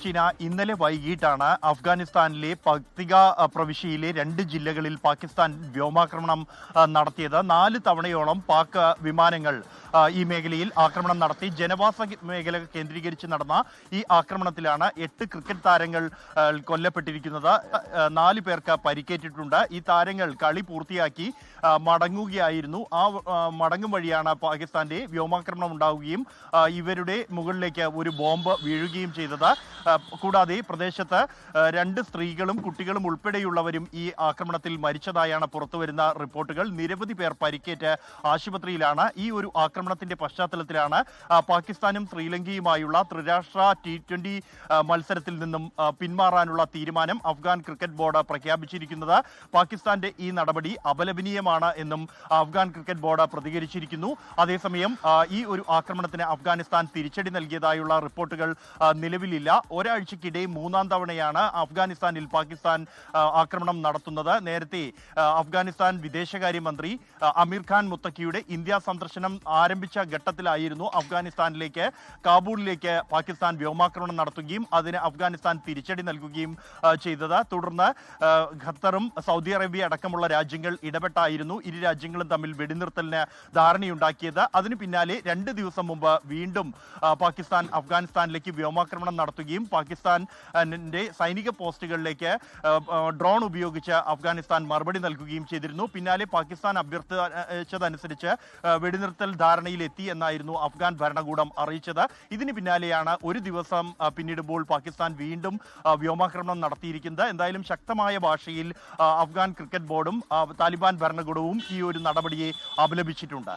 ചീന ഇന്നലെ വൈകിട്ടാണ് അഫ്ഗാനിസ്ഥാനിലെ പക്തിക പ്രവിശ്യയിലെ 2 ജില്ലകളിൽ പാകിസ്ഥാൻ വ്യോമാക്രമണം നടത്തിയത്. 4 തവണയോളം പാക് വിമാനങ്ങൾ ഈ മേഖലയിൽ ആക്രമണം നടത്തി. ജനവാസ മേഖല കേന്ദ്രീകരിച്ച് നടന്ന ഈ ആക്രമണത്തിലാണ് 8 ക്രിക്കറ്റ് താരങ്ങൾ കൊല്ലപ്പെട്ടിരിക്കുന്നത്. 4 പേർക്ക് പരിക്കേറ്റിട്ടുണ്ട്. ഈ താരങ്ങൾ കളി പൂർത്തിയാക്കി മടങ്ങുകയായിരുന്നു. ആ മടങ്ങും വഴിയാണ് പാകിസ്ഥാന്റെ വ്യോമാക്രമണം ഉണ്ടാവുകയും ഇവരുടെ മുകളിലേക്ക് ഒരു ബോംബ് വീഴുകയും ചെയ്തത്. കൂടാതെ പ്രദേശത്ത് 2 സ്ത്രീകളും കുട്ടികളും ഉൾപ്പെടെയുള്ളവരും ഈ ആക്രമണത്തിൽ മരിച്ചതായാണ് പുറത്തുവരുന്ന റിപ്പോർട്ടുകൾ. നിരവധി പേർ പരിക്കേറ്റ് ആശുപത്രിയിലാണ്. ഈ ഒരു ആക്രമണത്തിന്റെ പശ്ചാത്തലത്തിലാണ് പാകിസ്ഥാനും ശ്രീലങ്കയുമായുള്ള ത്രിരാഷ്ട്ര T20 മത്സരത്തിൽ നിന്നും പിന്മാറാനുള്ള തീരുമാനം അഫ്ഗാൻ ക്രിക്കറ്റ് ബോർഡ് പ്രഖ്യാപിച്ചിരിക്കുന്നത്. പാകിസ്ഥാന്റെ ഈ നടപടി അപലപനീയമാണ് എന്നും അഫ്ഗാൻ ക്രിക്കറ്റ് ബോർഡ് പ്രതികരിച്ചിരിക്കുന്നു. അതേസമയം ഈ ഒരു ആക്രമണത്തിന് അഫ്ഗാനിസ്ഥാൻ തിരിച്ചടി നൽകിയതായുള്ള റിപ്പോർട്ടുകൾ നിലവിലില്ല. ഒരാഴ്ചക്കിടെ 3-ാം തവണയാണ് അഫ്ഗാനിസ്ഥാനിൽ പാകിസ്ഥാൻ ആക്രമണം നടത്തുന്നത്. നേരത്തെ അഫ്ഗാനിസ്ഥാൻ വിദേശകാര്യമന്ത്രി അമീർ ഖാൻ മുത്തക്കിയുടെ ഇന്ത്യ സന്ദർശനം ആരംഭിച്ച ഘട്ടത്തിലായിരുന്നു അഫ്ഗാനിസ്ഥാനിലേക്ക് കാബൂളിലേക്ക് പാകിസ്ഥാൻ വ്യോമാക്രമണം നടത്തുകയും അതിന് അഫ്ഗാനിസ്ഥാൻ തിരിച്ചടി നൽകുകയും ചെയ്തത്. തുടർന്ന് ഖത്തറും സൗദി അറേബ്യ അടക്കമുള്ള രാജ്യങ്ങൾ ഇടപെട്ടായിരുന്നു ഇരു രാജ്യങ്ങളും തമ്മിൽ വെടിനിർത്തലിന് ധാരണയുണ്ടാക്കിയത്. അതിന് പിന്നാലെ 2 ദിവസം മുമ്പ് വീണ്ടും പാകിസ്ഥാൻ അഫ്ഗാനിസ്ഥാനിലേക്ക് വ്യോമാക്രമണം നടത്തുകയും പാകിസ്ഥാന്റെ സൈനിക പോസ്റ്റുകളിലേക്ക് ഡ്രോൺ ഉപയോഗിച്ച് അഫ്ഗാനിസ്ഥാൻ മറുപടി നൽകുകയും ചെയ്തിരുന്നു. പിന്നാലെ പാകിസ്ഥാൻ അഭ്യർത്ഥിച്ചതനുസരിച്ച് വെടിനിർത്തൽ ധാരണയിലെത്തി എന്നായിരുന്നു അഫ്ഗാൻ ഭരണകൂടം അറിയിച്ചത്. ഇതിന് പിന്നാലെയാണ് ഒരു ദിവസം പിന്നിടുമ്പോൾ പാകിസ്ഥാൻ വീണ്ടും വ്യോമാക്രമണം നടത്തിയിരിക്കുന്നത്. എന്തായാലും ശക്തമായ ഭാഷയിൽ അഫ്ഗാൻ ക്രിക്കറ്റ് ബോർഡും താലിബാൻ ഭരണകൂടവും ഈ ഒരു നടപടിയെ അപലപിച്ചിട്ടുണ്ട്.